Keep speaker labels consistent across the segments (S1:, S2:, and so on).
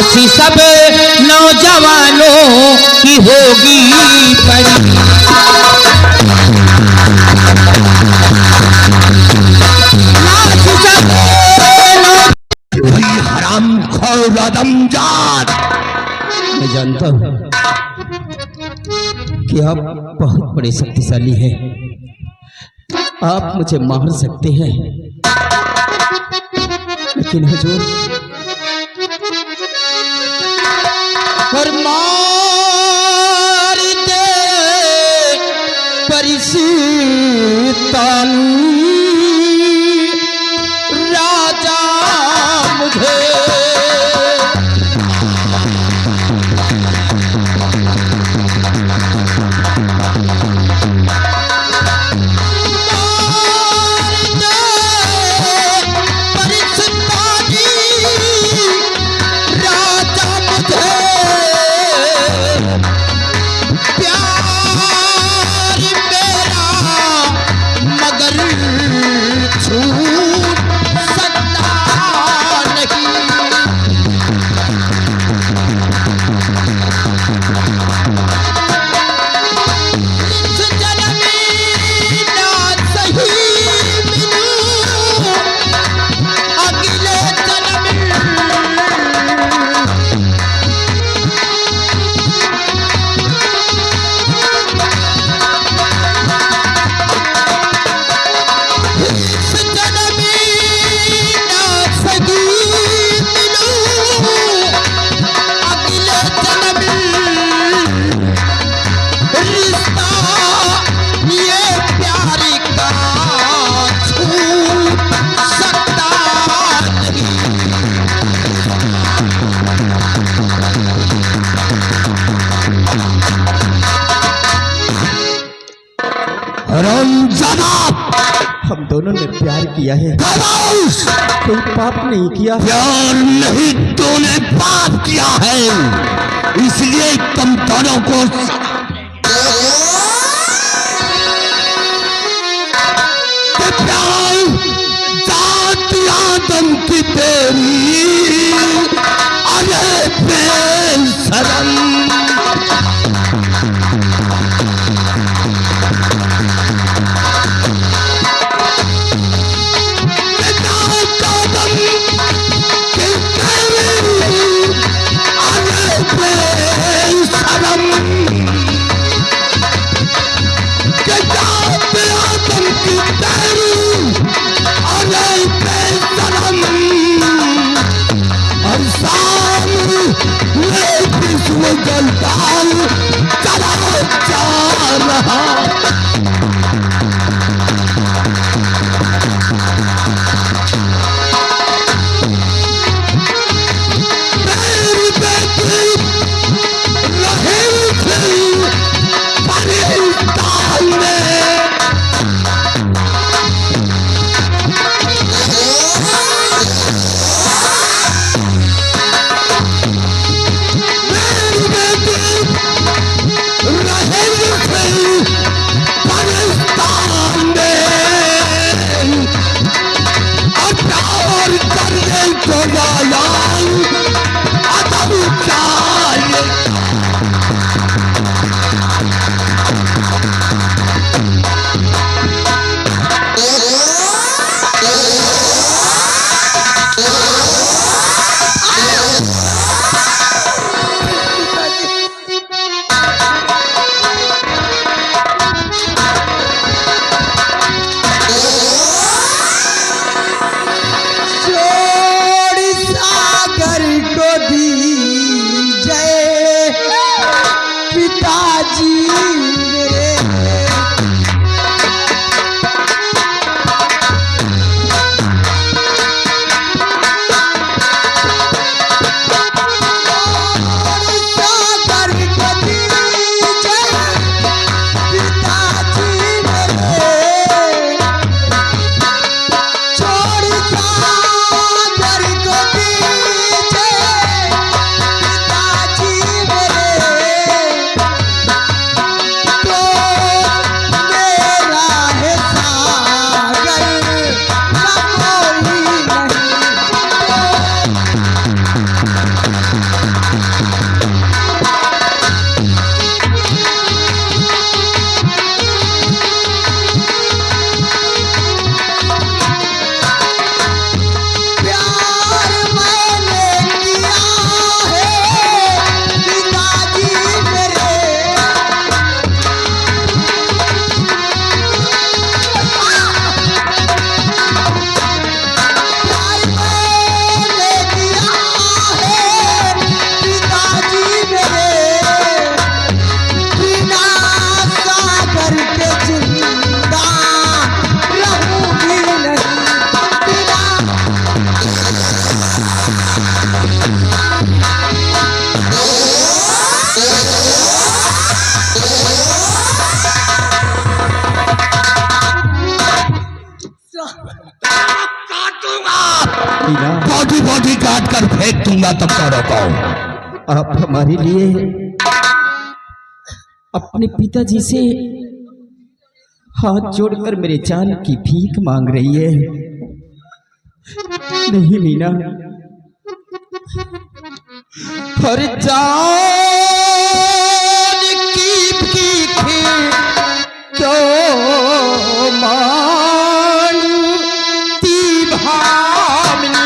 S1: लाश सब नौजवानों की होगी पड़ी।
S2: हरामखोर आदमजात,
S1: मैं जानता हूँ कि आप बहुत बड़े शक्तिशाली हैं, आप मुझे मार सकते हैं, लेकिन हुजूर पर मार दे परिसितान राजा मुझे। हम दोनों ने प्यार किया है, कोई पाप नहीं किया।
S2: प्यार नहीं, तूने पाप किया है, इसलिए तुम दोनों को प्यार जात आदम की तेरी, अरे बेशरम। फेंक दूंगा तब तो रोको।
S1: आप हमारे लिए अपने पिताजी से हाथ जोड़कर मेरे जान की भीख मांग रही है। नहीं मीना, हर जान की भीख क्यों मांगती भावनी।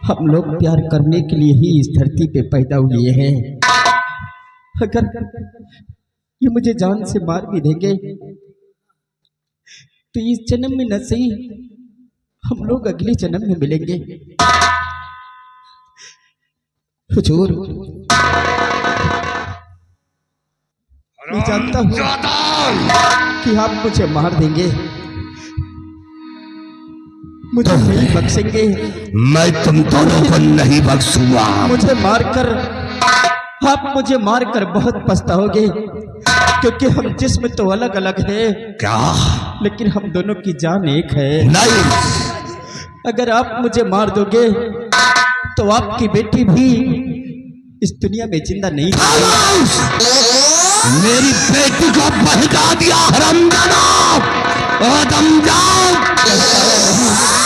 S1: हम लोग प्यार करने के लिए ही इस धरती पे पैदा हुए हैं। अगर ये मुझे जान से मार भी देंगे तो इस जन्म में न सही, हम लोग अगले जन्म में मिलेंगे। हुजूर, मैं जानता हूँ कि आप मुझे मार देंगे, मुझे नहीं बख्शेंगे।
S2: मैं तुम दोनों को नहीं बख्शूंगा।
S1: मुझे मारकर बहुत पछताओगे, क्योंकि हम जिस्म तो अलग अलग है
S2: क्या,
S1: लेकिन हम दोनों की जान एक है।
S2: नहीं,
S1: अगर आप मुझे मार दोगे तो आपकी बेटी भी इस दुनिया में जिंदा नहीं रहेगी।
S2: मेरी बेटी को बहका दिया हरामजादा,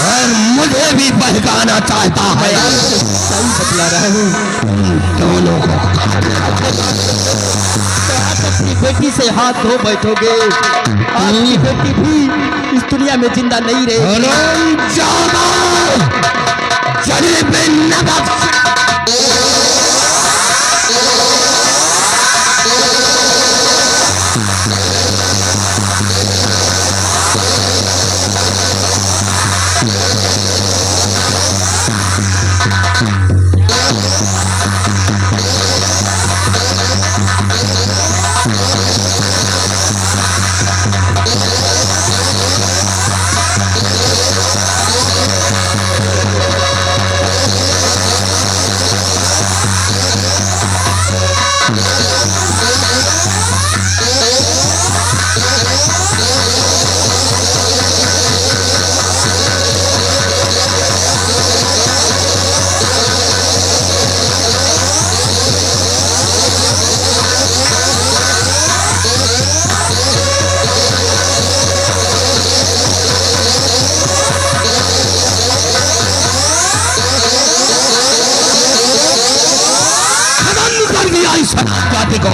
S2: और मुझे भी बहकाना चाहता है।
S1: सही बतला रहा हूँ।
S2: दोनों को
S1: आप अपनी बेटी से हाथ धो बैठोगे, आपकी बेटी भी इस दुनिया में जिंदा नहीं रहेगी।
S2: जाति को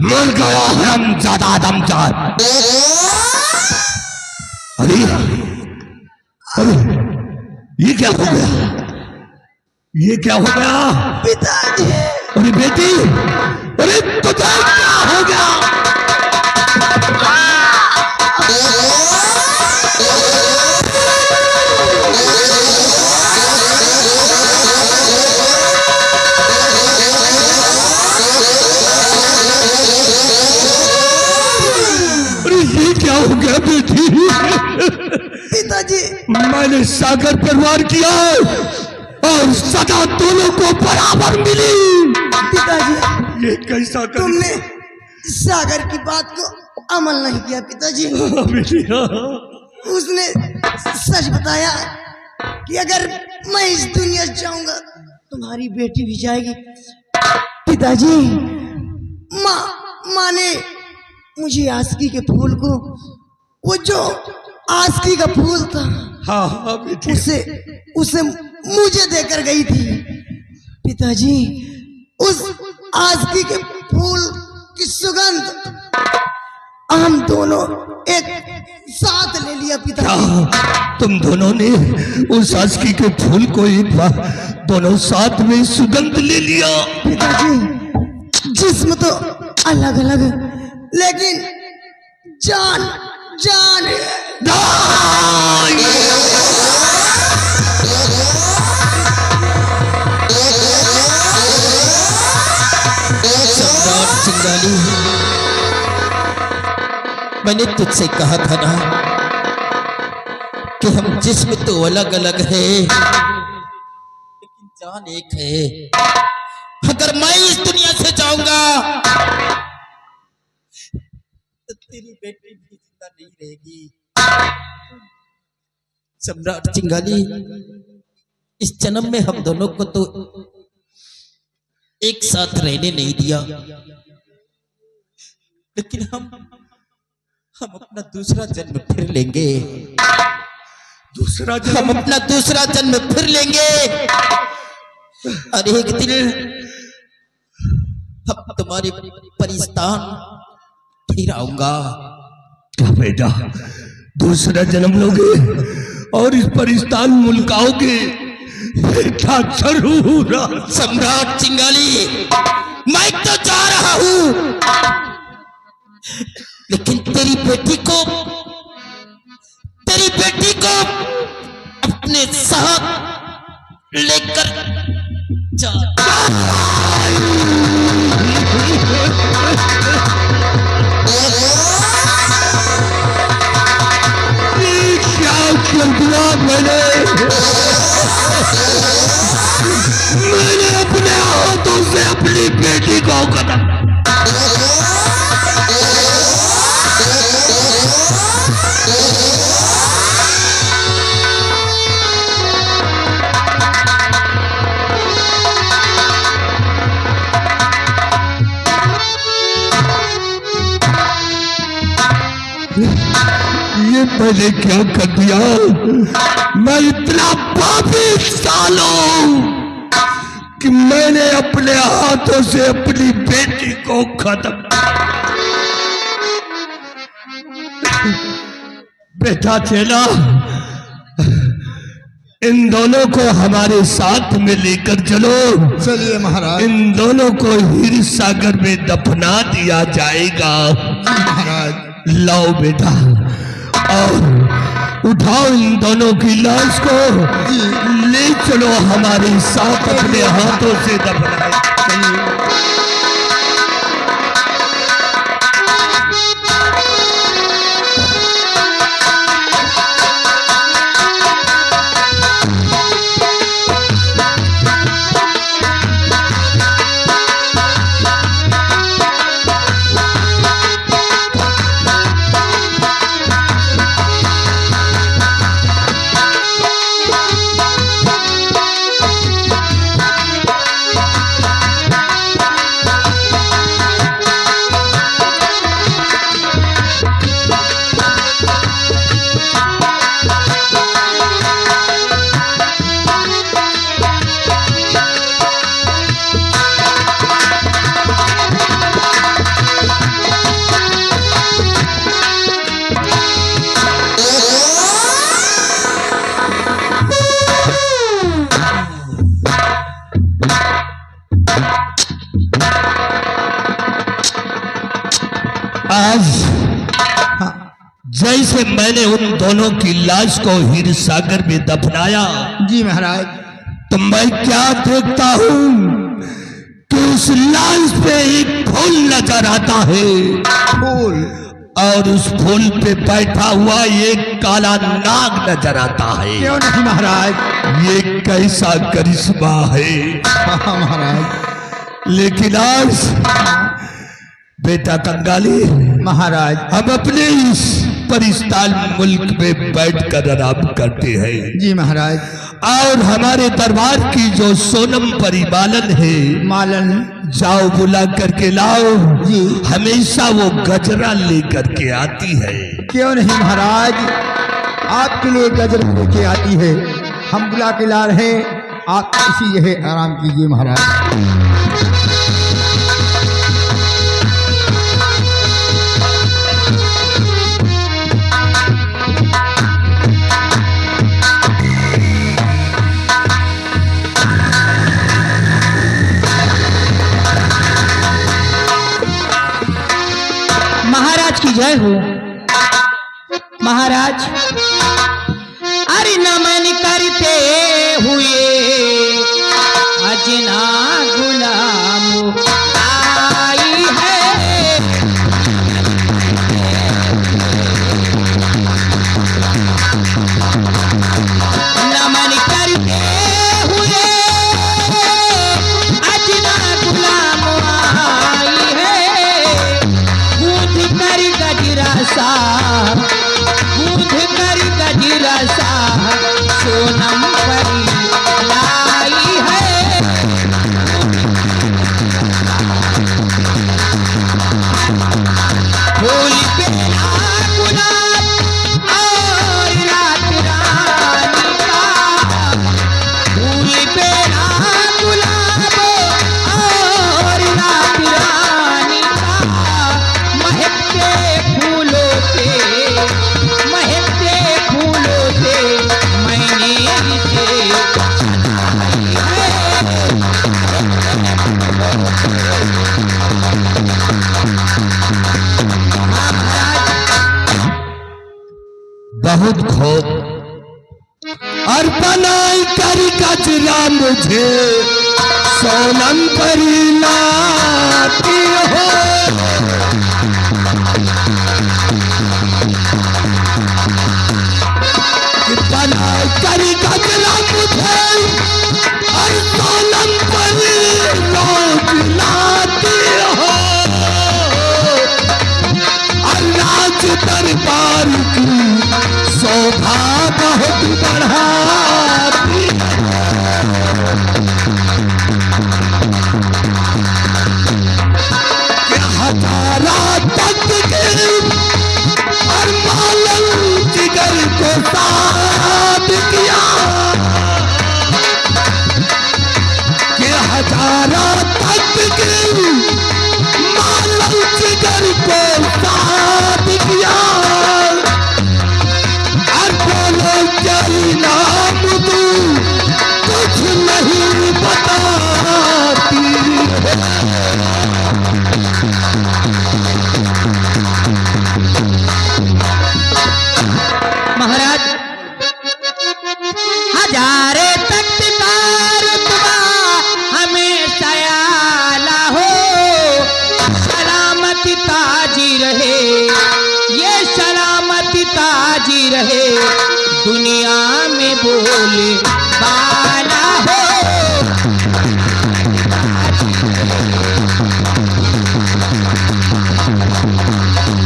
S2: मर गया हरामजादा दमजाद। अरे अरे ये क्या हो गया, ये क्या हो गया
S1: पिताजी?
S2: अरे बेटी, अरे तुझे क्या हो गया? क्या हो गया बेटी?
S1: पिताजी,
S2: मैंने सागर परिवार किया और सदा दोनों को बराबर मिली।
S1: पिताजी,
S2: ये कैसा कर...
S1: तुमने सागर की बात को अमल नहीं किया पिताजी।
S2: बेटी,
S3: उसने सच बताया कि अगर मैं इस दुनिया से जाऊंगा तुम्हारी बेटी भी जाएगी। पिताजी, माँ ने मुझे आस्की के फूल को, वो जो आस्की का फूल था,
S2: हाँ हाँ बेटी,
S3: उसे मुझे देकर गई थी। पिताजी, उस आस्की के फूल की सुगंध हम दोनों एक साथ ले लिया। पिताजी,
S2: क्या तुम दोनों ने उस आस्की के फूल को एक बार दोनों साथ में सुगंध ले लिया?
S3: पिताजी, जिस्म तो अलग अलग लेकिन जान जान
S1: सम्राट चिंगारी, मैंने तुझसे कहा था ना कि हम जिस्म तो अलग अलग है लेकिन जान एक है। अगर मैं इस दुनिया से जाऊंगा तो तेरी बेटी भी जिंदा नहीं रहेगी। सम्राट चिंगारी, इस जन्म में हम दोनों को तो एक साथ रहने नहीं दिया, लेकिन हम अपना दूसरा जन्म फिर लेंगे।
S2: दूसरा
S1: हम अपना दूसरा जन्म फिर लेंगे और एक दिन हम तुम्हारे परिस्तान फिर आऊंगा।
S2: क्या बेटा, दूसरा जन्म लोगे और इस परिस्तान मुल्क आओगे? बेटा जरूर।
S1: सम्राट चिंगारी, मैं तो जा रहा हूं, लेकिन तेरी बेटी को अपने साथ लेकर जा।
S2: क्या कर दिया मैंने अपने हाथों से अपनी बेटी को कदम। ये मैंने क्या कर दिया? मैं इतना पापी इंसान हूं कि मैंने अपने हाथों से अपनी बेटी को खत्म। बेटा चेला, इन दोनों को हमारे साथ में लेकर चलो।
S4: चलिए महाराज।
S2: इन दोनों को हीर सागर में दफना दिया जाएगा।
S4: महाराज
S2: लाओ बेटा, और उठाओ इन दोनों की लाश को, ले चलो हमारे साथ, अपने हाथों से दफनाए। आज जैसे मैंने उन दोनों की लाश को हीर सागर में दफनाया,
S4: जी महाराज,
S2: तो मैं क्या देखता हूं कि उस लाश पे एक फूल नजर आता है।
S4: फूल?
S2: और उस फूल पे बैठा हुआ एक काला नाग नजर आता है।
S4: क्यों नहीं महाराज?
S2: ये कैसा करिश्मा है।
S4: हाँ महाराज।
S2: लेकिन आज बेटा कंगाली,
S4: महाराज,
S2: हम अपने इस परिस्तान मुल्क में बैठकर आराम करते हैं।
S4: जी महाराज।
S2: और हमारे दरबार की जो सोनम परी मालन है,
S4: मालन,
S2: जाओ बुला करके लाओ।
S4: जी।
S2: हमेशा वो गजरा लेकर के आती है।
S4: क्यों नहीं महाराज, आपके लिए गजर लेके आती है, हम बुला के ला रहे, आप इसी यह आराम कीजिए महाराज।
S1: महाराज की जय हो। महाराज, अरे नमन करते हुए अजना गुलाम आई है। नमन करते हुए अजना गुलाम आई है। बूझ कर गजरा सा, बूझ कर गजरा सा सोनम परी लाई है। फूल पे गुलाब और रात रानी का, फूल पे गुलाब और रात रानी का, महकते फूलों से, महकते फूलों से मैंने इसे सजाई है।
S2: बहुत खूब। और बनाई कर गजरा मुझे सोनम परी लाती हो। कि बनाई कर गजरा मुझे और सोनम परी रोज लाती हो। और राज दरबार की शोभा बहुत बढ़ाती। कि हजारा तक के और मालन जिगर को साथ किया। कि हजारा तक के मालन जिगर को साथ किया। क्या इनाम दूं कुछ नहीं बताती।
S1: महाराज, हजारे तख्त का रुतबा हमें सयाला हो। सलामती ताजी रहे, ये सलामती ताजी रहे, दुनिया में बोले बाला हो।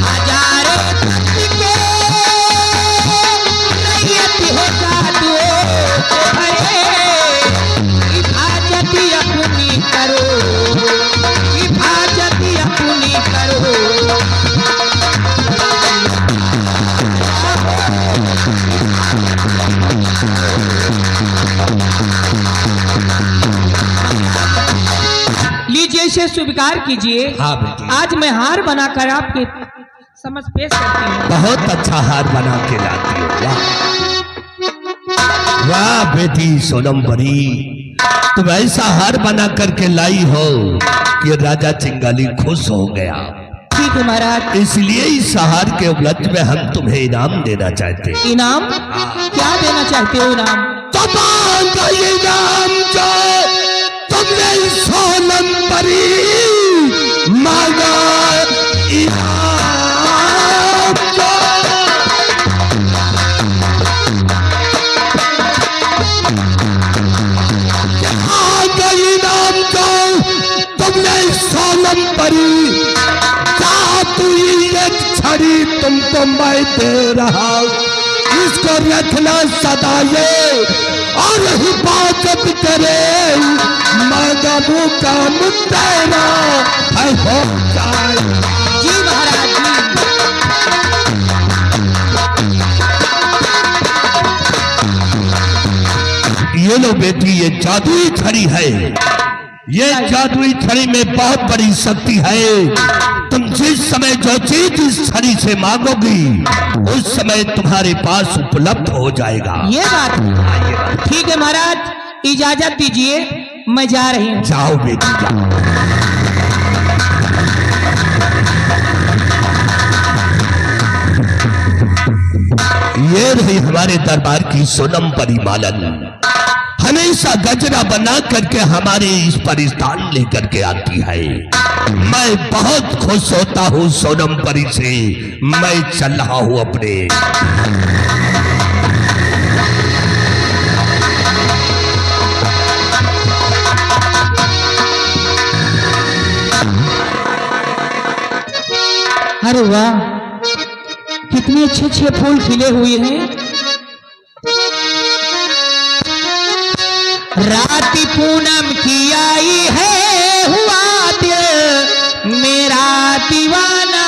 S1: हजारे तख्त के रैयत हो जादू भरे, हिफाजत अपनी करो, हिफाजत अपनी करो। लीजिए, इसे स्वीकार कीजिए।
S2: हाँ बेटी।
S1: आज मैं हार बनाकर आपके समझ पेश करती हूँ।
S2: बहुत अच्छा हार बना के लाती हो। वाह वाह बेटी सोनम परी, तुम ऐसा हार बना करके लाई हो कि राजा चिंगाली खुश हो गया।
S1: ठीक है महाराज।
S2: इसलिए इस हार के उपलक्ष्य में हम तुम्हें इनाम देना चाहते हैं।
S1: इनाम? क्या देना चाहते हो इनाम?
S2: तमाम का इनाम जो तुमने सोनम परी मांगा, इनाम जो इनाम जो तुमने सोनम परी, जा तू एक क्षण करी तुमको मैं दे रहा हूं, इसको रखना सदा ये, और हिफाजत करे मगबू काम तेरा है हो जाए।
S1: जी महाराज जी।
S2: ये लो बेटी, ये जादुई छड़ी है। ये जादुई छड़ी में बहुत बड़ी शक्ति है। तुम जिस समय जो चीज इस छड़ी से मांगोगी उस समय तुम्हारे पास उपलब्ध हो जाएगा।
S1: ये बात ठीक है महाराज, इजाजत दीजिए, मैं जा रही हूँ।
S2: जाओ बेटी जाओ। ये रही हमारे दरबार की सोनम परिमालन, हमेशा गजरा बना करके हमारे इस पर स्थान लेकर के आती है। मैं बहुत खुश होता हूँ सोनम परी से। मैं चल रहा हूँ अपने।
S1: अरे वाह, कितने अच्छे अच्छे फूल खिले हुए हैं। रात पूनम की आई है, हुआ दिल मेरा दीवाना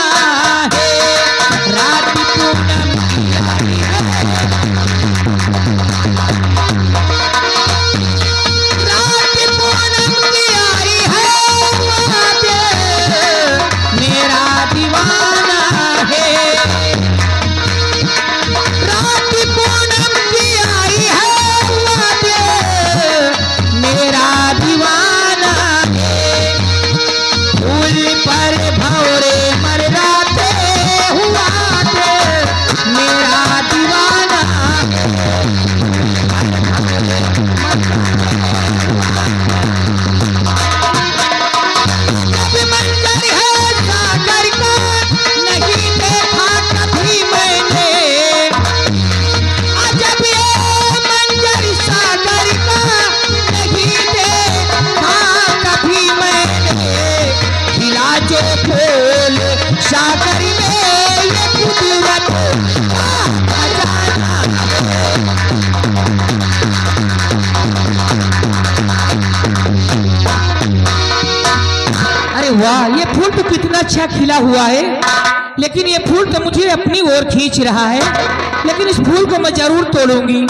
S1: है। रात पूनम की आई है, रात पूनम की आई है, हुआ दिल मेरा दीवाना है। रात पूनम की आई है, हुआ दिल मेरा दीवाना है। फूल पर भौरे मर जाते, हुआ दिल मेरा दीवाना जब मंजर है सागर का नहीं देखा कभी मैंने। अजब ये मंजर सागर का नहीं देखा कभी मैंने। खिला जो फूल सागर में ये कुदरत का खजाना है। अरे वाह, ये फूल तो कितना अच्छा खिला हुआ है, लेकिन ये फूल तो मुझे अपनी ओर खींच रहा है। लेकिन इस फूल को मैं जरूर तोड़ूंगी।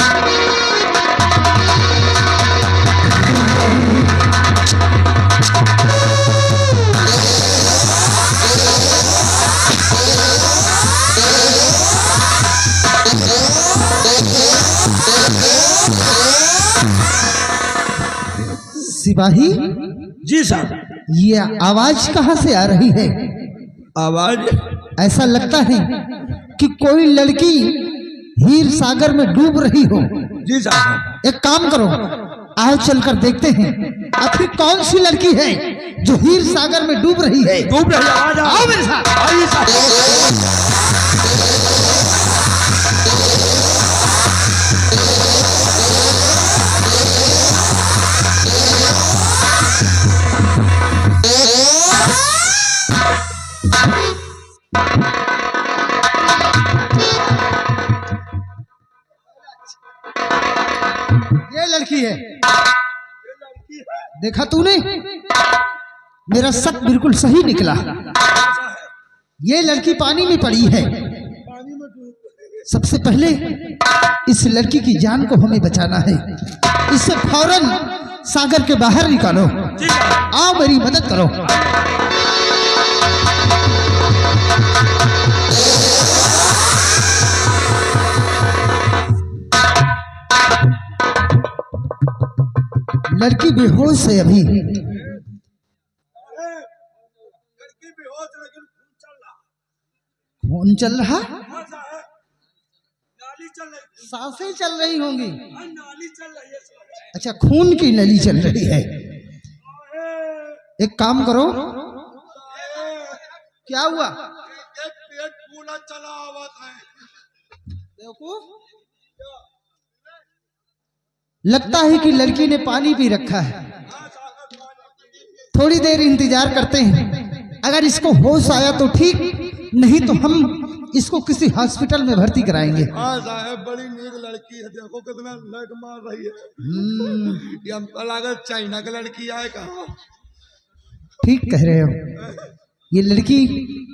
S4: सिपाही
S2: जी साहब।
S4: ये आवाज कहाँ से आ रही है?
S2: आवाज
S4: ऐसा लगता है कि कोई लड़की हीर सागर में डूब रही हो।
S2: जी साहब।
S4: एक काम करो, आओ चलकर देखते हैं आखिर कौन सी लड़की है जो हीर सागर में डूब रही है।
S2: डूब रही आवाज
S4: आओ मेरे साथ।
S2: आइए साहब।
S4: ये लड़की है, देखा तूने? मेरा शक बिल्कुल सही निकला। ये लड़की पानी में पड़ी है। सबसे पहले इस लड़की की जान को हमें बचाना है। इसे फौरन सागर के बाहर निकालो। आओ मेरी मदद करो। लड़की बेहोश है अभी। खून चल रहा, सांसें चल रही होंगी। अच्छा, खून की नली चल रही है। एक काम करो, क्या हुआ?
S2: पेट फूला चला हुआ था।
S4: बेवकूफ, लगता है कि लड़की ने पानी पी रखा है। थोड़ी देर इंतजार करते हैं, अगर इसको होश आया तो ठीक, नहीं तो हम
S5: इसको किसी हॉस्पिटल में भर्ती कराएंगे।
S6: हाँ साहब, बड़ी नेक लड़की है, देखो कितना लट मार रही है। ये हमको लागत चाइना की लड़की आए कहा।
S5: ठीक कह रहे हो, ये लड़की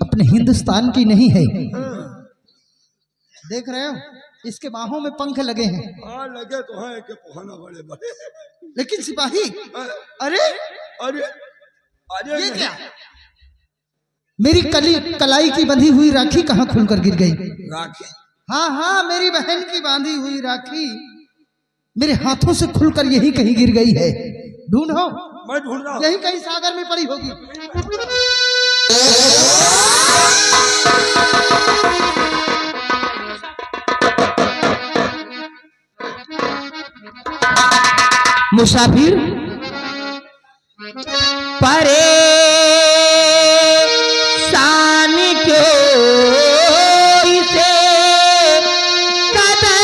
S5: अपने हिंदुस्तान की नहीं है। देख रहे हो, इसके बाहों में पंख लगे हैं।
S6: हाँ लगे तो है कि पहना बड़े बड़े।
S5: लेकिन सिपाही, अरे
S6: अरे अरे
S5: ये क्या? मेरी कलाई की बंधी हुई राखी कहाँ खुलकर गिर गई?
S6: राखी?
S5: हाँ हाँ, मेरी बहन की बांधी हुई राखी मेरे हाथों से खुलकर यही कहीं गिर गई है। ढूंढो।
S6: मैं ढूंढ रहा हूँ।
S5: यही कहीं सागर में पड़ी होगी।
S1: मुसाफिर परेशान क्यों इसे कदे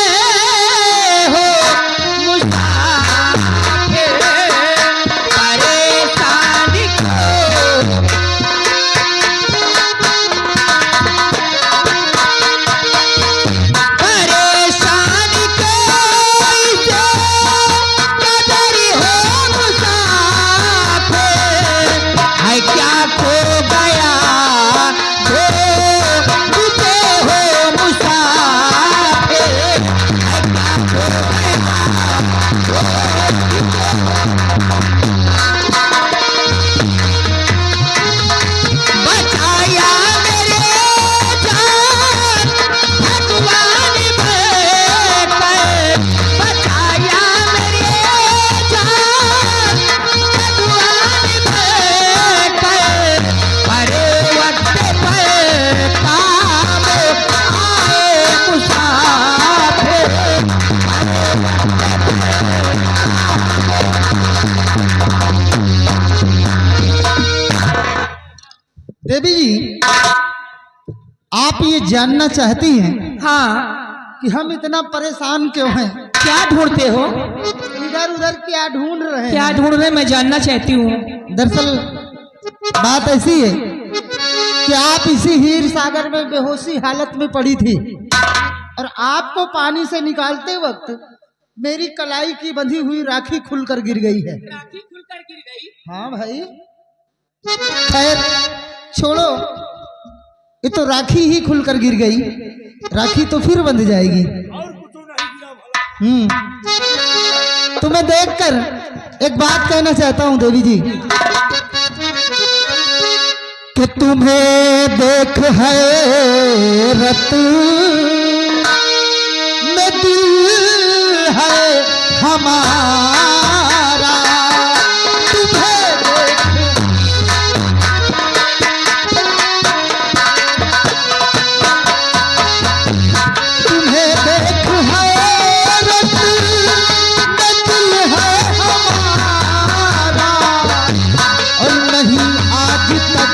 S1: हो मुसाफिर, परेशान क्यों। परेशान क्यों इसे कदर हो मुसाफिर, है क्या खो गया जो तुझे हो मुसाफिर, है क्या खो गया जो बचाया मेरे जान भगवान बैठे, बचाया मेरे जान भगवान बैठे, परे वक्त पर काम आए मुसाफिर।
S5: देवी जी, आप ये जानना चाहती हैं
S1: हाँ,
S5: कि हम इतना परेशान क्यों हैं?
S1: क्या ढूंढते हो?
S5: इधर उधर क्या ढूंढ रहे
S1: क्या
S5: हैं?
S1: ढूंढ रहे, मैं जानना चाहती हूँ।
S5: दरअसल बात ऐसी है कि आप इसी हीर सागर में बेहोशी हालत में पड़ी थी और आपको पानी से निकालते वक्त मेरी कलाई की बंधी हुई राखी खुलकर गिर गई है।
S1: राखी खुलकर गिर गई?
S5: हाँ भाई, खैर छोड़ो, ये तो राखी ही खुलकर गिर गई, राखी तो फिर बंध जाएगी। तुम्हें देखकर एक बात कहना चाहता हूं देवी जी, कि तुम्हें देख हैरत में दिल है हमारा, तुम्हें देख तुम्हें देख हैरत में दिल है हमारा, और नहीं आज तक